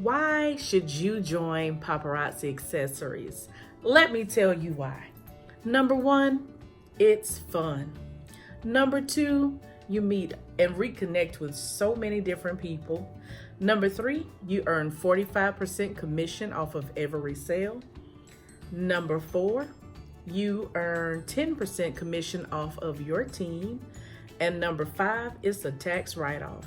Why should you join Paparazzi Accessories? Let me tell you why. Number one, it's fun. Number two, you meet and reconnect with so many different people. Number three, you earn 45% commission off of every sale. Number four, you earn 10% commission off of your team. And number five, it's a tax write-off.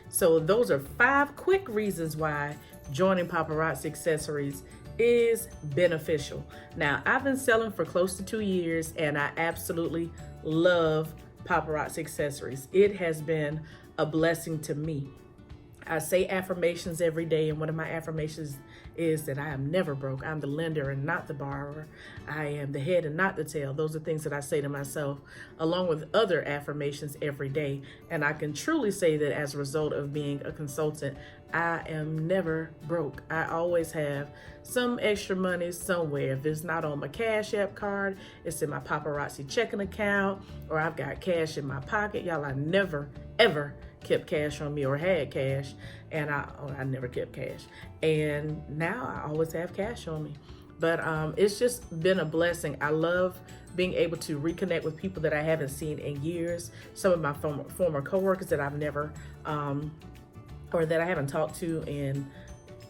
So those are 5 quick reasons why joining Paparazzi Accessories is beneficial. Now, I've been selling for close to 2 years and I absolutely love Paparazzi Accessories. It has been a blessing to me. I say affirmations every day, and one of my affirmations is that I am never broke. I'm the lender and not the borrower. I am the head and not the tail. Those are things that I say to myself, along with other affirmations every day. And I can truly say that as a result of being a consultant, I am never broke. I always have some extra money somewhere. If it's not on my Cash App card, it's in my Paparazzi checking account, or I've got cash in my pocket. Y'all, I never, ever kept cash on me or had cash, and I never kept cash, and now I always have cash on me. But it's just been a blessing. I love being able to reconnect with people that I haven't seen in years. Some of my former coworkers that I've never or that I haven't talked to in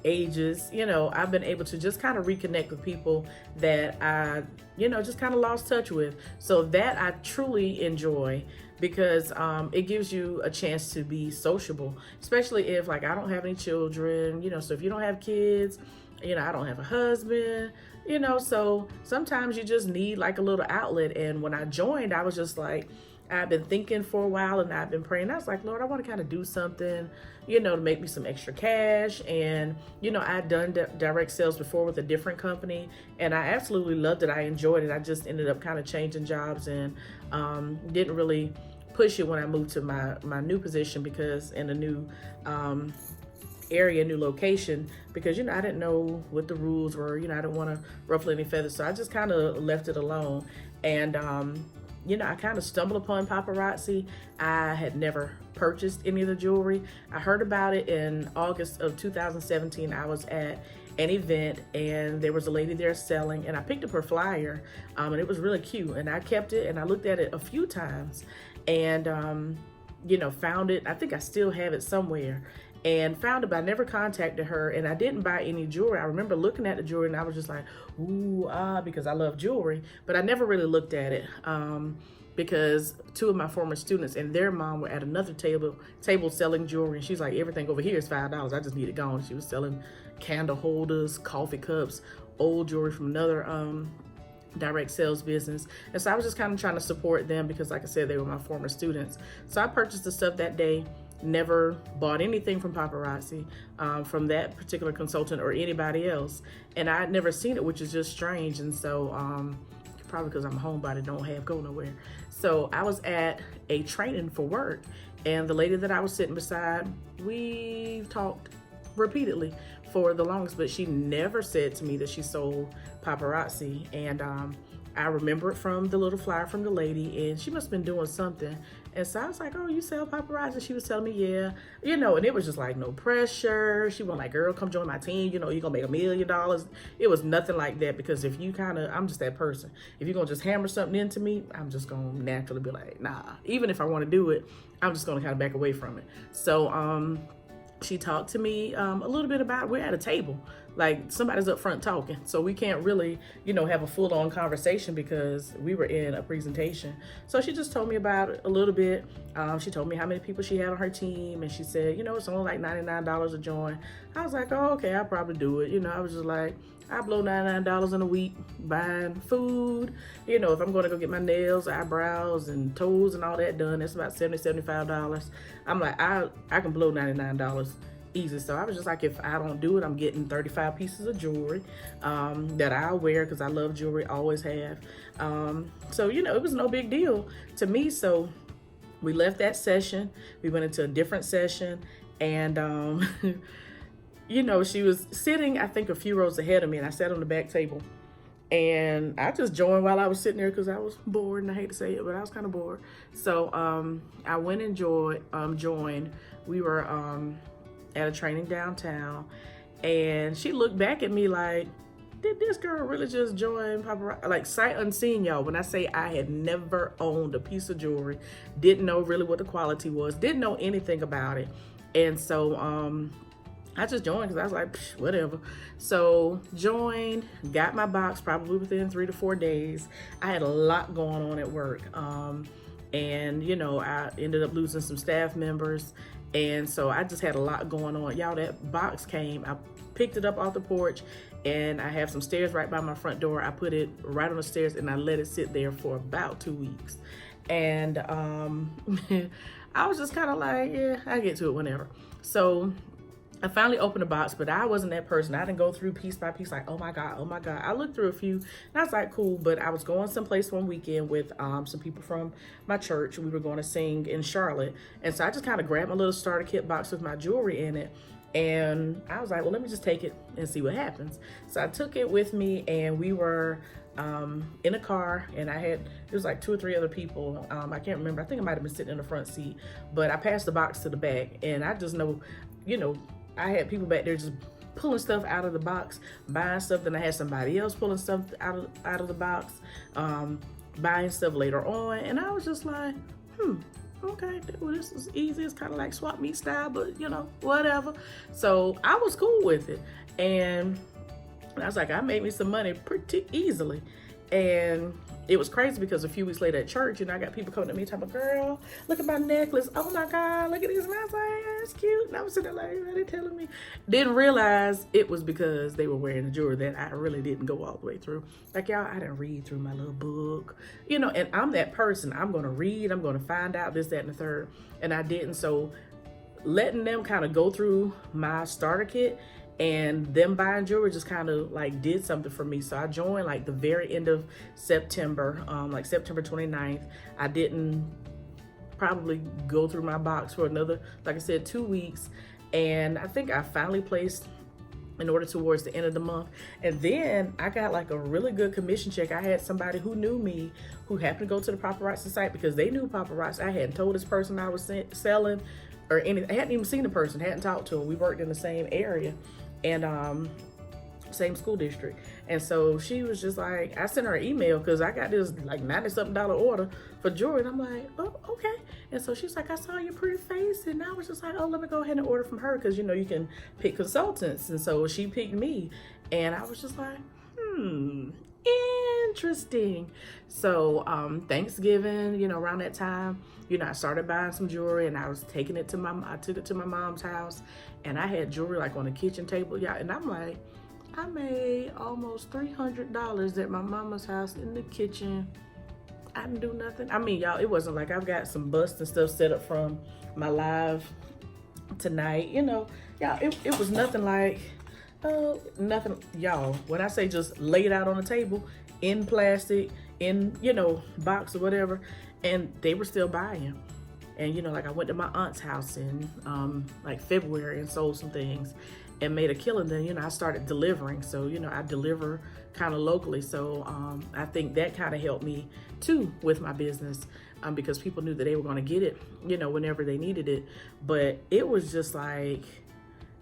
ages. I've been able to just kind of reconnect with people that I just kind of lost touch with. So that I truly enjoy, because it gives you a chance to be sociable, especially if, like, I don't have any children, so if you don't have kids, I don't have a husband, so sometimes you just need like a little outlet. And when I joined, I was just like, I've been thinking for a while and I've been praying. I was like, Lord, I want to kind of do something, to make me some extra cash. And, I'd done direct sales before with a different company, and I absolutely loved it. I enjoyed it. I just ended up kind of changing jobs and didn't really push it when I moved to my new position, because in a new area, new location, because, I didn't know what the rules were. I didn't want to ruffle any feathers. So I just kind of left it alone. And, I kind of stumbled upon Paparazzi. I had never purchased any of the jewelry. I heard about it in August of 2017. I was at an event and there was a lady there selling, and I picked up her flyer, and it was really cute, and I kept it and I looked at it a few times and, found it. I think I still have it somewhere. And found it, but I never contacted her, and I didn't buy any jewelry. I remember looking at the jewelry and I was just like, ooh, because I love jewelry, but I never really looked at it, because 2 of my former students and their mom were at another table selling jewelry, and she's like, everything over here is $5. I just need it gone. She was selling candle holders, coffee cups, old jewelry from another direct sales business. And so I was just kind of trying to support them, because like I said, they were my former students. So I purchased the stuff that day. Never bought anything from Paparazzi, from that particular consultant or anybody else. And I had never seen it, which is just strange. And so probably because I'm a homebody, don't go nowhere. So I was at a training for work, and the lady that I was sitting beside, we talked repeatedly for the longest, but she never said to me that she sold Paparazzi. And I remember it from the little flyer from the lady, and she must have been doing something. And so I was like, oh, you sell Paparazzi? She was telling me, yeah. And it was just like no pressure. She was like, girl, come join my team. You're going to make $1 million. It was nothing like that, because if you I'm just that person. If you're going to just hammer something into me, I'm just going to naturally be like, nah. Even if I want to do it, I'm just going to kind of back away from it. So she talked to me a little bit about, we're at a table, like somebody's up front talking, so we can't really have a full-on conversation because we were in a presentation. So she just told me about it a little bit. She told me how many people she had on her team, and she said, it's only like $99 a join. I was like, oh, okay, I'll probably do it. I was just like, I blow $99 in a week buying food. If I'm going to go get my nails, eyebrows, and toes and all that done, that's about $70, $75. I'm like, I can blow $99 easy. So I was just like, if I don't do it, I'm getting 35 pieces of jewelry that I'll wear, because I love jewelry, always have. So, it was no big deal to me. So we left that session. We went into a different session, and she was sitting, I think, a few rows ahead of me, and I sat on the back table. And I just joined while I was sitting there, because I was bored, and I hate to say it, but I was kind of bored. So I went and joined. We were at a training downtown, And she looked back at me like, did this girl really just join Paparazzi? Like, sight unseen, y'all. When I say I had never owned a piece of jewelry, didn't know really what the quality was, didn't know anything about it. And so I just joined because I was like, whatever. So joined, got my box probably within 3 to 4 days. I had a lot going on at work. And, you know, I ended up losing some staff members. And so I just had a lot going on. Y'all, that box came, I picked it up off the porch, and I have some stairs right by my front door. I put it right on the stairs and I let it sit there for about 2 weeks. And I was just kind of like, yeah, I get to it whenever. So I finally opened the box, but I wasn't that person. I didn't go through piece by piece like, oh my God, oh my God. I looked through a few and I was like, cool. But I was going someplace one weekend with some people from my church. We were going to sing in Charlotte. And so I just kind of grabbed my little starter kit box with my jewelry in it. And I was like, well, let me just take it and see what happens. So I took it with me, and we were in a car, and it was like 2 or 3 other people. I can't remember. I think I might have been sitting in the front seat, but I passed the box to the back, and I just know, you know, I had people back there just pulling stuff out of the box, buying stuff. Then I had somebody else pulling stuff out of the box, buying stuff later on. And I was just like, okay, well, this is easy. It's kind of like swap meet style, but you know, whatever. So I was cool with it. And I was like, I made me some money pretty easily. And it was crazy because a few weeks later at church, you know, I got people coming to me talking, girl, look at my necklace. Oh my God, look at these. And I was like, yeah, it's cute. And I was sitting there like, are they telling me? Didn't realize it was because they were wearing the jewelry that I really didn't go all the way through. Like, y'all, I didn't read through my little book, you know, and I'm that person. I'm going to read, I'm going to find out this, that, and the third. And I didn't. So letting them kind of go through my starter kit and them buying jewelry just kind of like did something for me. So I joined like the very end of September, like September 29th. I didn't probably go through my box for another, like I said, 2 weeks. And I think I finally placed in order towards the end of the month. And then I got like a really good commission check. I had somebody who knew me who happened to go to the Paparazzi site because they knew Paparazzi. I hadn't told this person I was selling or anything. I hadn't even seen the person, hadn't talked to him. We worked in the same area and same school district. And so she was just like, I sent her an email because I got this like $90-something order for jewelry. And I'm like, oh, okay. And so she's like, I saw your pretty face. And I was just like, oh, let me go ahead and order from her because, you know, you can pick consultants. And so she picked me. And I was just like, interesting. So Thanksgiving, you know, around that time, you know, I started buying some jewelry and I was taking it to I took it to my mom's house, and I had jewelry like on the kitchen table. Yeah. And I'm like, I made almost $300 at my mama's house in the kitchen. I didn't do nothing. I mean, y'all, it wasn't like I've got some busts and stuff set up from my live tonight, you know, y'all, it was nothing like, nothing, y'all, when I say just laid out on the table in plastic, in, you know, box or whatever, and they were still buying. And, you know, like I went to my aunt's house in like February and sold some things and made a killing. Then, you know, I started delivering. So, you know, I deliver kind of locally. So I think that kind of helped me too with my business because people knew that they were going to get it, you know, whenever they needed it. But it was just like,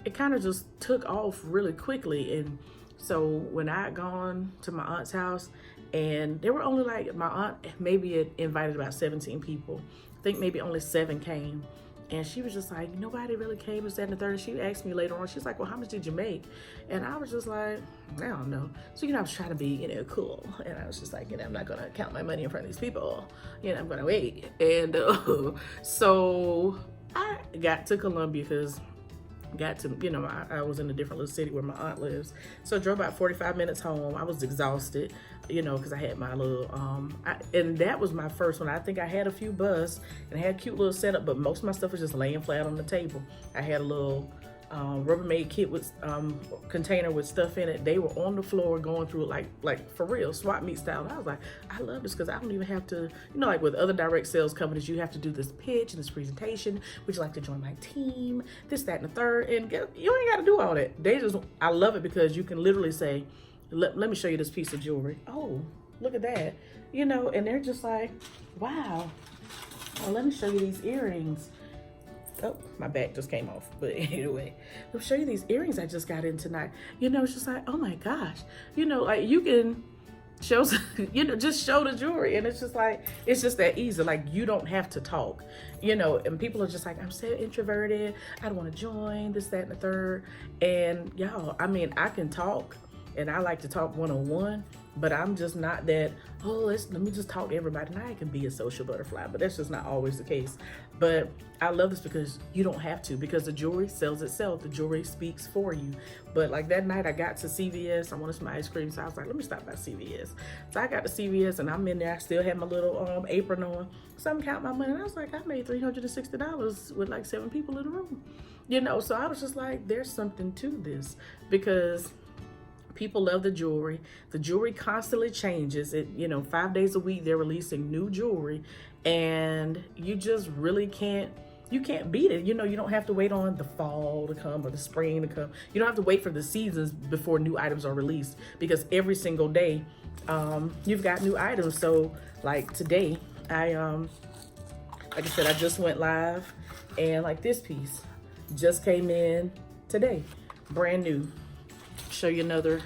it kind of just took off really quickly. And so when I had gone to my aunt's house, and there were only like, my aunt maybe had invited about 17 people. I think maybe only 7 came. And she was just like, nobody really came, and that and the third. She asked me later on, she's like, well, how much did you make? And I was just like, I don't know. So, you know, I was trying to be, you know, cool. And I was just like, you know, I'm not going to count my money in front of these people. You know, I'm going to wait. And so I got to Columbia because got to, you know, I was in a different little city where my aunt lives. So I drove about 45 minutes home. I was exhausted, you know, because I had my little, and that was my first one. I think I had a few busts and I had a cute little setup, but most of my stuff was just laying flat on the table. I had a little Rubbermaid kit with container with stuff in it. They were on the floor going through it like for real, swap meet style. And I was like, I love this because I don't even have to, you know, like with other direct sales companies, you have to do this pitch and this presentation. Would you like to join my team? This, that, and the third. And you ain't got to do all that. They just, I love it because you can literally say, let me show you this piece of jewelry. Oh, look at that. You know, and they're just like, wow. Well, let me show you these earrings. Oh, my back just came off. But anyway, I'll show you these earrings I just got in tonight. You know, it's just like, oh my gosh. You know, like you can show, you know, just show the jewelry. And it's just like, it's just that easy. Like you don't have to talk, you know, and people are just like, I'm so introverted. I don't want to join this, that, and the third. And y'all, I mean, I can talk and I like to talk one-on-one, but I'm just not that, oh, let me just talk to everybody. Now I can be a social butterfly, but that's just not always the case. But I love this because you don't have to, because the jewelry sells itself. The jewelry speaks for you. But like that night I got to CVS, I wanted some ice cream, so I was like, let me stop by CVS. So I got to CVS and I'm in there, I still had my little apron on. So I'm counting my money and I was like, I made $360 with like 7 people in the room. You know, so I was just like, there's something to this, because people love the jewelry. The jewelry constantly changes. It, you know, 5 days a week they're releasing new jewelry, and you just really can't beat it. You know, you don't have to wait on the fall to come or the spring to come. You don't have to wait for the seasons before new items are released, because every single day you've got new items. So like today, like I said, I just went live, and like this piece just came in today, brand new. Show you another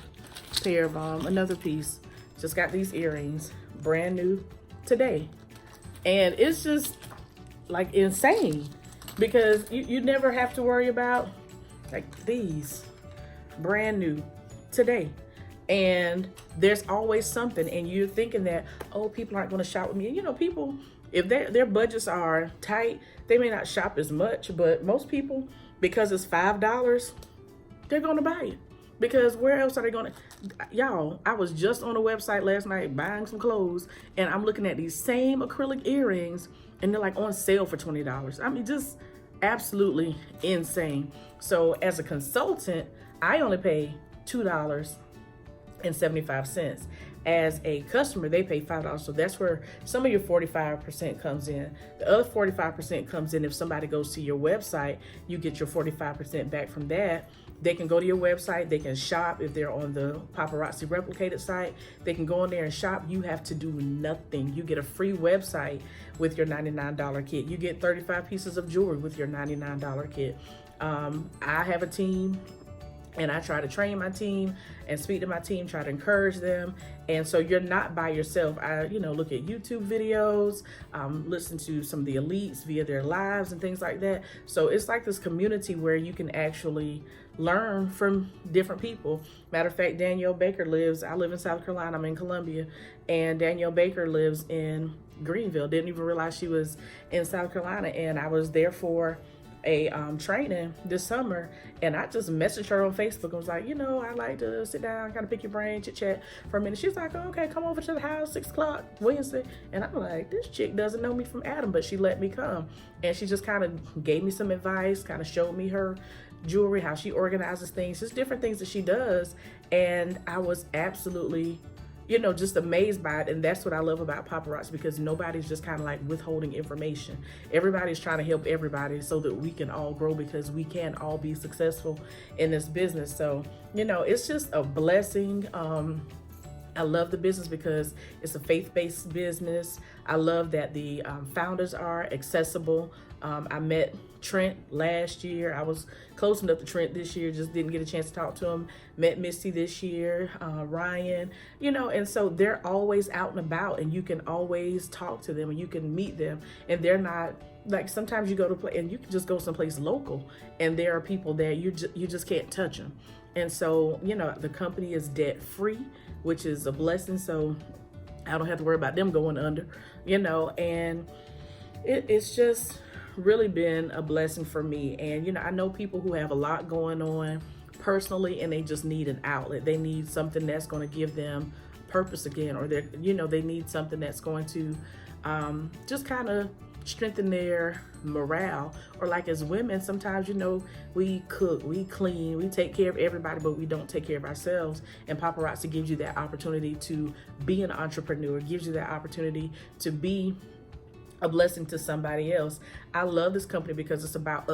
pair of another piece. Just got these earrings, brand new today. And it's just like insane, because you never have to worry about like these, brand new today. And there's always something, and you're thinking that, oh, people aren't going to shop with me. And, you know, people, if their budgets are tight, they may not shop as much, but most people, because it's $5, they're going to buy it. Because where else are they going to? Y'all, I was just on a website last night buying some clothes, and I'm looking at these same acrylic earrings, and they're like on sale for $20. I mean, just absolutely insane. So as a consultant, I only pay $2.75. As a customer, they pay $5. So that's where some of your 45% comes in. The other 45% comes in if somebody goes to your website. You get your 45% back from that. They can go to your website, they can shop. If they're on the Paparazzi replicated site, they can go on there and shop. You have to do nothing. You get a free website with your $99 kit. You get 35 pieces of jewelry with your $99 kit. I have a team, and I try to train my team and speak to my team, try to encourage them. And so you're not by yourself. I, you know, look at YouTube videos, listen to some of the elites via their lives and things like that. So it's like this community where you can actually learn from different people. Matter of fact, Danielle Baker I live in South Carolina, I'm in Columbia, and Danielle Baker lives in Greenville. Didn't even realize she was in South Carolina, and I was there for a training this summer, and I just messaged her on Facebook. I was like, you know, I'd like to sit down, kind of pick your brain, chit chat for a minute. She's like, oh, okay, come over to the house 6 o'clock Wednesday. And I'm like, this chick doesn't know me from Adam, but she let me come, and she just kind of gave me some advice, kind of showed me her jewelry, how she organizes things, just different things that she does. And I was absolutely, you know, just amazed by it. And that's what I love about Paparazzi, because nobody's just kind of like withholding information. Everybody's trying to help everybody so that we can all grow, because we can all be successful in this business. So, you know, it's just a blessing. I love the business because it's a faith-based business. I love that the founders are accessible. I met Trent last year. I was close enough to Trent this year, just didn't get a chance to talk to him. Met Misty this year, Ryan, you know, and so they're always out and about, and you can always talk to them and you can meet them. And they're not like, sometimes you go to play and you can just go someplace local, and there are people there, you just can't touch them. And so, you know, the company is debt free, which is a blessing. So I don't have to worry about them going under, you know, and it's just really been a blessing for me. And, you know, I know people who have a lot going on personally, and they just need an outlet. They need something that's going to give them purpose again, or they're, you know, they need something that's going to just kind of strengthen their morale. Or like as women, sometimes, you know, we cook, we clean, we take care of everybody, but we don't take care of ourselves. And Paparazzi gives you that opportunity to be an entrepreneur, gives you that opportunity to be a blessing to somebody else. I love this company because it's about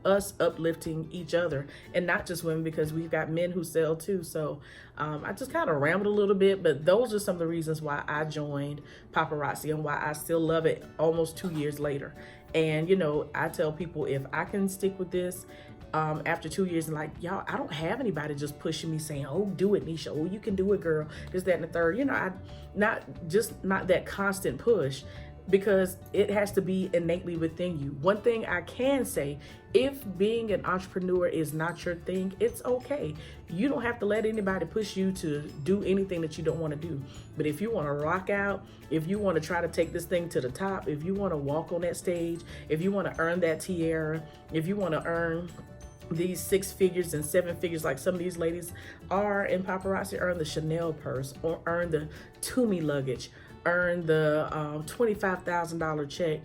us uplifting each other, and not just women, because we've got men who sell too. So I just kind of rambled a little bit, but those are some of the reasons why I joined Paparazzi and why I still love it almost 2 years later. And I tell people, if I can stick with this after 2 years, and like, y'all, I don't have anybody just pushing me saying, oh, do it, Nisha, oh, you can do it, girl, this, that, and the third. I not that constant push, because it has to be innately within you. One thing I can say, if being an entrepreneur is not your thing, it's okay. You don't have to let anybody push you to do anything that you don't want to do. But if you want to rock out, if you want to try to take this thing to the top, if you want to walk on that stage, if you want to earn that tiara, if you want to earn these 6 figures and 7 figures, like some of these ladies are in Paparazzi, earn the Chanel purse, or earn the Toomey luggage, earn the $25,000 check.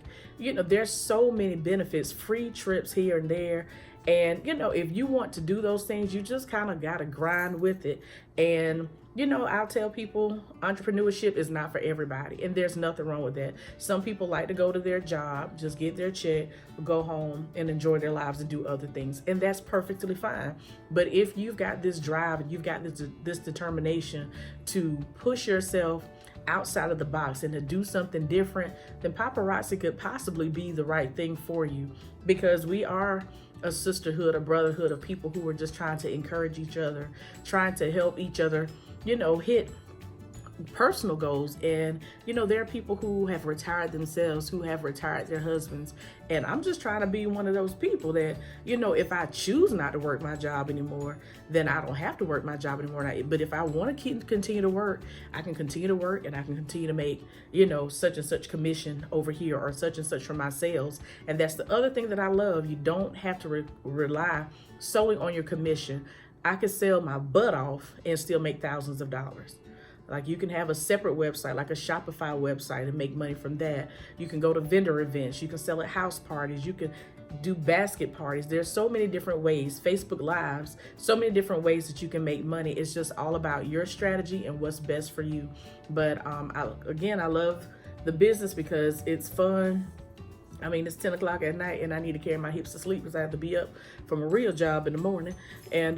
There's so many benefits, free trips here and there. And, if you want to do those things, you just kind of got to grind with it. And, I'll tell people, entrepreneurship is not for everybody. And there's nothing wrong with that. Some people like to go to their job, just get their check, go home and enjoy their lives and do other things. And that's perfectly fine. But if you've got this drive and you've got this determination to push yourself outside of the box and to do something different, then Paparazzi could possibly be the right thing for you, because we are a sisterhood, a brotherhood of people who are just trying to encourage each other, trying to help each other, hit personal goals. And there are people who have retired themselves, who have retired their husbands, and I'm just trying to be one of those people that if I choose not to work my job anymore, then I don't have to work my job anymore. But if I want to continue to work, I can continue to work, and I can continue to make such and such commission over here, or such and such from my sales. And that's the other thing that I love. You don't have to rely solely on your commission. I could sell my butt off and still make thousands of dollars. Like, you can have a separate website, like a Shopify website, and make money from that. You can go to vendor events. You can sell at house parties. You can do basket parties. There's so many different ways, Facebook Lives, so many different ways that you can make money. It's just all about your strategy and what's best for you. But I love the business because it's fun. I mean, it's 10 o'clock at night and I need to carry my hips to sleep because I have to be up from a real job in the morning. And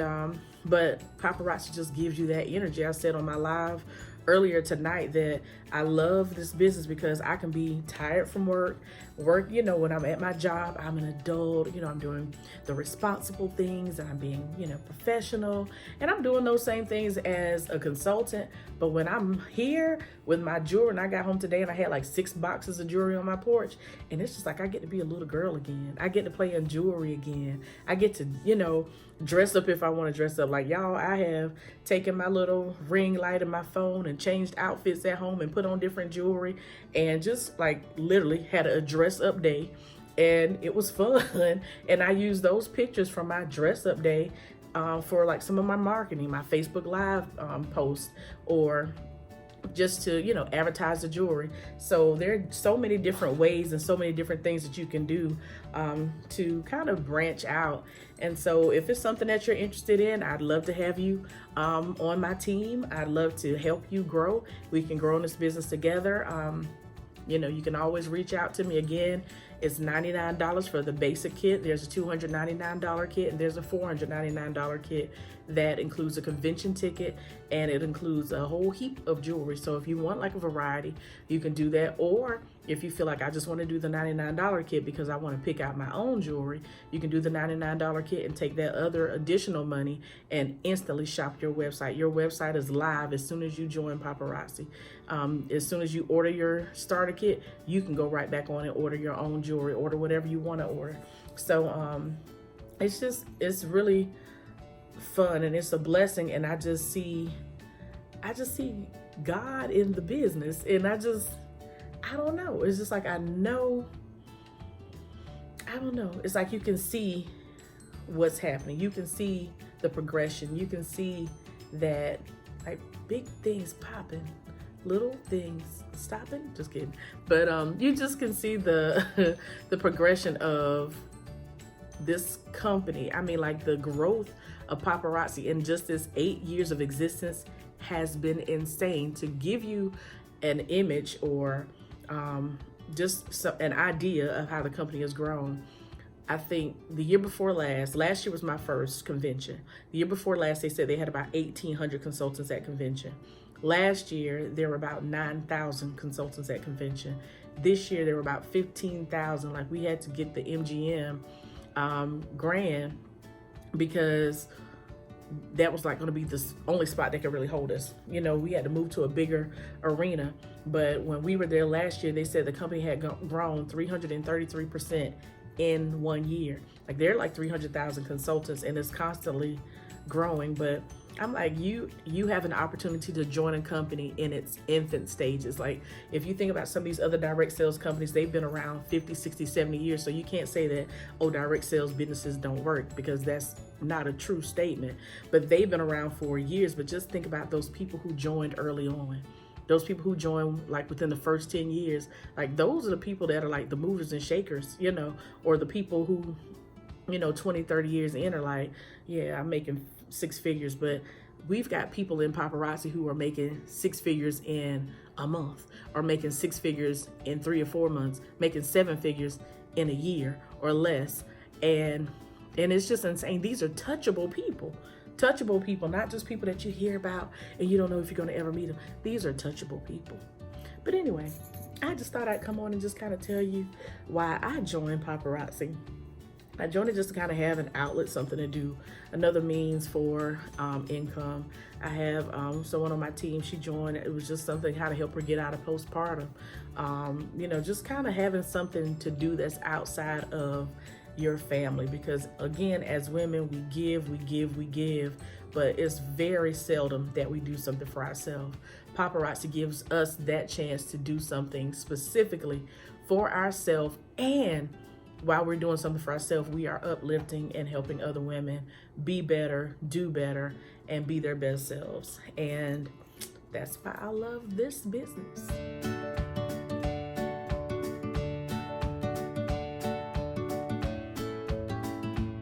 but Paparazzi just gives you that energy. I said on my live earlier tonight that I love this business because I can be tired from work, when I'm at my job, I'm an adult, I'm doing the responsible things, and I'm being, professional, and I'm doing those same things as a consultant. But when I'm here with my jewelry, and I got home today and I had like 6 boxes of jewelry on my porch, and it's just like I get to be a little girl again. I get to play in jewelry again. I get to, dress up if I want to dress up. Like, y'all, I have taken my little ring light and my phone and changed outfits at home and put on different jewelry, and just like literally had a dress up day, and it was fun. And I used those pictures from my dress up day for like some of my marketing, my Facebook Live posts, or just to advertise the jewelry. So there are so many different ways and so many different things that you can do to kind of branch out. And so if it's something that you're interested in, I'd love to have you on my team. I'd love to help you grow. We can grow in this business together. You can always reach out to me. Again, it's $99 for the basic kit. There's a $299 kit, and there's a $499 kit that includes a convention ticket, and it includes a whole heap of jewelry. So if you want like a variety, you can do that. Or if you feel like I just want to do the $99 kit because I want to pick out my own jewelry, you can do the $99 kit and take that other additional money and instantly shop your website. Your website is live as soon as you join Paparazzi. As soon as you order your starter kit, you can go right back on and order your own jewelry, order whatever you want to order. So it's really fun, and it's a blessing, and I just see God in the business, and I don't know. It's just like I don't know. It's like you can see what's happening. You can see the progression. You can see that like big things popping, little things stopping. Just kidding. But you just can see the the progression of this company. I mean, like the growth of Paparazzi in just this 8 years of existence has been insane. To give you an image or an idea of how the company has grown. I think the year before last year was my first convention. The year before last, they said they had about 1,800 consultants at convention. Last year, there were about 9,000 consultants at convention. This year, there were about 15,000. Like, we had to get the MGM grant because that was like going to be the only spot that could really hold us. You know, we had to move to a bigger arena. But when we were there last year, they said the company had grown 333% in 1 year. Like, they're like 300,000 consultants, and it's constantly growing. But I'm like, you have an opportunity to join a company in its infant stages. Like, if you think about some of these other direct sales companies, they've been around 50, 60, 70 years. So you can't say that, oh, direct sales businesses don't work, because that's not a true statement. But they've been around for years. But just think about those people who joined early on. Those people who join like within the first 10 years, like, those are the people that are like the movers and shakers, you know, or the people who, you know, 20, 30 years in are like, yeah, I'm making 6 figures. But we've got people in Paparazzi who are making 6 figures in a month, or making 6 figures in 3 or 4 months, making 7 figures in a year or less. And it's just insane. These are touchable people. Touchable people, not just people that you hear about and you don't know if you're going to ever meet them. These are touchable people. But anyway, I just thought I'd come on and just kind of tell you why I joined Paparazzi. I joined it just to kind of have an outlet, something to do, another means for income. I have someone on my team, she joined. It was just something, how to help her get out of postpartum. You know, just kind of having something to do that's outside of your family, because again, as women, we give, but it's very seldom that we do something for ourselves. Paparazzi gives us that chance to do something specifically for ourselves, and while we're doing something for ourselves, we are uplifting and helping other women be better, do better, and be their best selves. And that's why I love this business.